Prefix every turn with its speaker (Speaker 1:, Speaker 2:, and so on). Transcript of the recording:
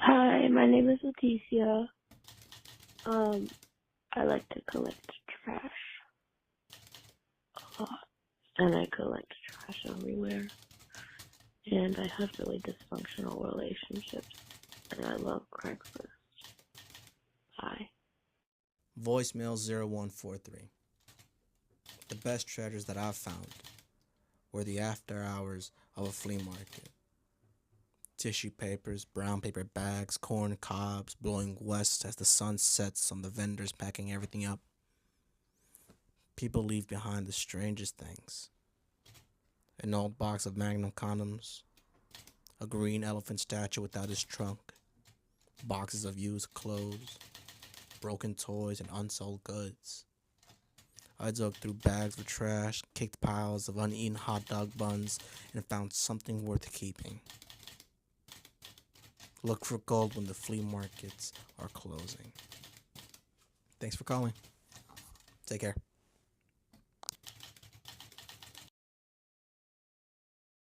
Speaker 1: Hi, my name is Leticia. Um, I like to collect trash a lot, and I collect trash everywhere. And I have really dysfunctional relationships, and I love Craigslist. Bye.
Speaker 2: Voicemail 0143. The best treasures that I've found were the after hours of a flea market. Tissue papers, brown paper bags, corn cobs blowing west as the sun sets on the vendors packing everything up. People leave behind the strangest things. An old box of Magnum condoms, a green elephant statue without his trunk, boxes of used clothes, broken toys, and unsold goods. I dug through bags of trash, kicked piles of uneaten hot dog buns, and found something worth keeping. Look for gold when the flea markets are closing. Thanks for calling. Take care.